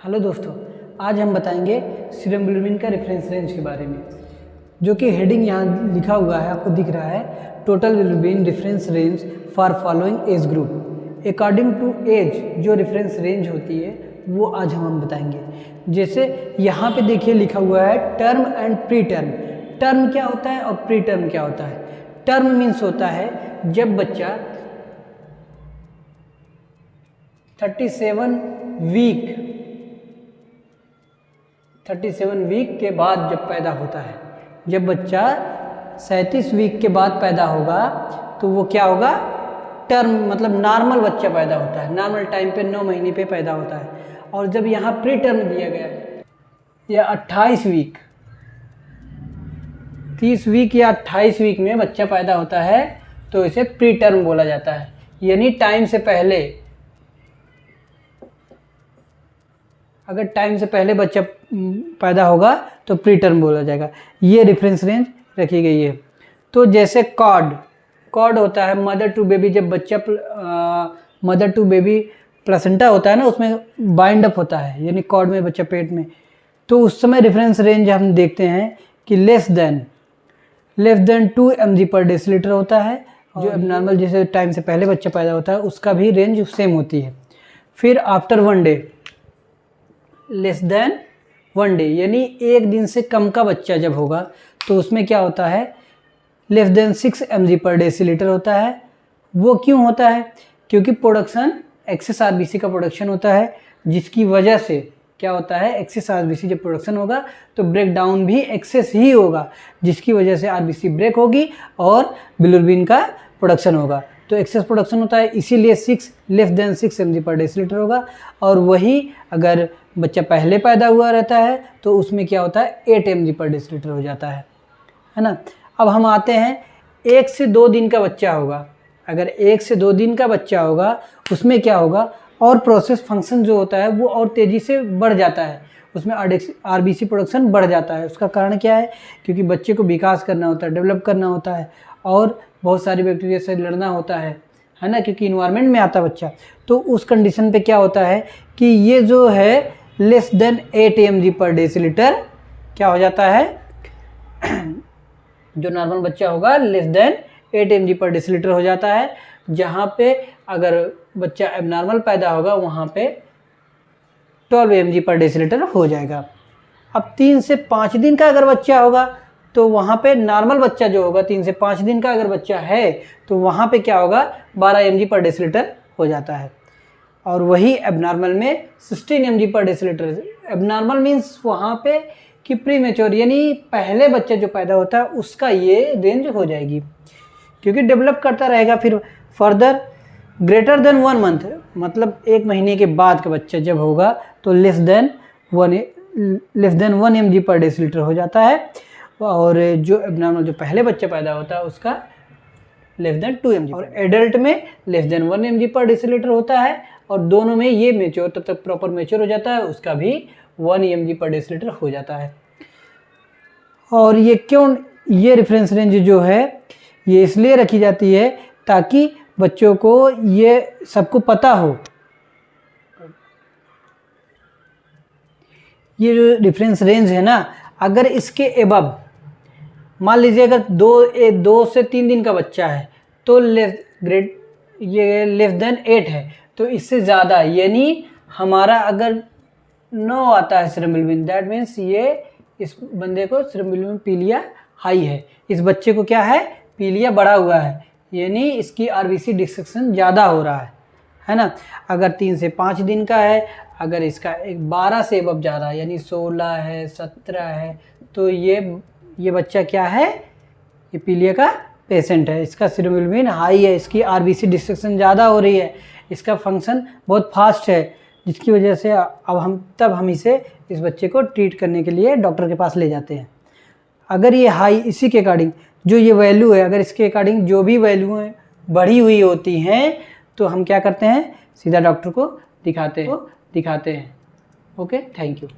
Hello दोस्तों, आज हम बताएंगे सीरम बिलिरुबिन का रेफरेंस रेंज के बारे में, जो कि हेडिंग यहाँ लिखा हुआ है, आपको दिख रहा है। Total bilirubin reference range for following age group according to age जो रेफरेंस रेंज होती है वो आज हम बताएंगे। जैसे यहाँ पे देखिए लिखा हुआ है term and pre term. Term क्या होता है और प्री टर्म क्या होता है। टर्म मीन्स होता है जब बच्चा 37 वीक के बाद जब पैदा होता है। जब बच्चा 37 वीक के बाद पैदा होगा तो वो क्या होगा, टर्म मतलब नॉर्मल बच्चा पैदा होता है, नॉर्मल टाइम पे 9 महीने पे पैदा होता है। और जब यहाँ प्री टर्म दिया गया है या 28 वीक, 30 वीक या 28 वीक में बच्चा पैदा होता है तो इसे प्री टर्म बोला जाता है, यानी टाइम से पहले। अगर टाइम से पहले बच्चा पैदा होगा तो प्री टर्म बोला जाएगा। ये रेफरेंस रेंज रखी गई है। तो जैसे कॉर्ड होता है मदर टू बेबी, जब बच्चा मदर टू बेबी प्लेसेंटा होता है ना, उसमें बाइंड अप होता है, यानी कॉर्ड में बच्चा पेट में, तो उस समय रेफरेंस रेंज हम देखते हैं कि लेस देन 2 mg/dl होता है। जो एबनॉर्मल जैसे टाइम से पहले बच्चा पैदा होता है उसका भी रेंज सेम होती है। फिर after 1 day less than 1 day, यानी एक दिन से कम का बच्चा जब होगा तो उसमें क्या होता है, लेस देन 6 mg/dl होता है। वो क्यों होता है? क्योंकि प्रोडक्शन एक्सेस आरबीसी का प्रोडक्शन होता है, जिसकी वजह से क्या होता है, एक्सेस आरबीसी जब प्रोडक्शन होगा तो ब्रेक डाउन भी एक्सेस ही होगा, जिसकी वजह से आरबीसी ब्रेक होगी और बिलिरुबिन का प्रोडक्शन होगा। तो एक्सेस प्रोडक्शन होता है, इसीलिए लेस देन 6 mg/dl होगा। और वही अगर बच्चा पहले पैदा हुआ रहता है तो उसमें क्या होता है, 8 mg/dl हो जाता है ना। अब हम आते हैं 1 से 2 दिन का बच्चा होगा। अगर 1 से 2 दिन का बच्चा होगा उसमें क्या होगा, और प्रोसेस फंक्शन जो होता है वो और तेज़ी से बढ़ जाता है, उसमें आरबीसी प्रोडक्शन बढ़ जाता है। उसका कारण क्या है, क्योंकि बच्चे को विकास करना होता है, डेवलप करना होता है और बहुत सारी बैक्टीरिया से लड़ना होता है ना, क्योंकि इन्वायरमेंट में आता बच्चा। तो उस कंडीशन पे क्या होता है कि ये जो है लेस देन 8 mg/dl क्या हो जाता है, जो नॉर्मल बच्चा होगा लेस देन 8 mg/dl हो जाता है। जहाँ पे अगर बच्चा एबनॉर्मल पैदा होगा वहाँ पे 12 mg/dl हो जाएगा। अब 3 से 5 दिन का अगर बच्चा होगा तो वहाँ पे नॉर्मल बच्चा जो होगा 3 से 5 दिन का अगर बच्चा है तो वहाँ पे क्या होगा, 12 mg/dl हो जाता है। और वही एबनॉर्मल में 16 mg/dl। एबनॉर्मल मीन्स वहाँ पे कि प्री मेच्योर, यानी पहले बच्चा जो पैदा होता है उसका ये रेंज हो जाएगी, क्योंकि डेवलप करता रहेगा। फिर फर्दर ग्रेटर देन 1 मंथ, मतलब 1 महीने के बाद का बच्चा जब होगा तो लेस देन 1 mg/dl हो जाता है। और जो एबनॉर्मल जो पहले बच्चा पैदा होता है उसका लेस देन 2 mg, और एडल्ट में लेस देन 1 mg/dl होता है। और दोनों में ये मेच्योर, तब तक प्रॉपर मेच्योर हो जाता है, उसका भी 1 mg/dl हो जाता है। और ये क्यों, ये रेफरेंस रेंज जो है ये इसलिए रखी जाती है ताकि बच्चों को ये सबको पता हो। ये जो रेफरेंस रेंज है ना, अगर इसके एबव मान लीजिए अगर 2 से 3 दिन का बच्चा है तो ये लेस देन 8 है, तो इससे ज़्यादा, यानी हमारा अगर 9 आता है सीरम बिलिरुबिन, दैट मीन्स ये इस बंदे को सीरम बिलिरुबिन पीलिया हाई है, इस बच्चे को क्या है, पीलिया बढ़ा हुआ है, यानी इसकी आरबीसी डिस्ट्रक्शन ज़्यादा हो रहा है ना। अगर 3 से 5 दिन का है, अगर इसका 12 से एबव जा रहा है, यानी 16 है, 17 है, तो ये बच्चा क्या है, ये पीलिया का पेशेंट है, इसका सीरम बिलिरुबिन हाई है, इसकी आरबीसी डिस्ट्रक्शन ज़्यादा हो रही है, इसका फंक्शन बहुत फास्ट है, जिसकी वजह से अब हम इस बच्चे को ट्रीट करने के लिए डॉक्टर के पास ले जाते हैं। अगर ये हाई, इसी के अकॉर्डिंग जो ये वैल्यू है, अगर इसके अकॉर्डिंग जो भी वैल्यू बढ़ी हुई होती हैं तो हम क्या करते हैं, सीधा डॉक्टर को दिखाते हैं। Okay, thank you.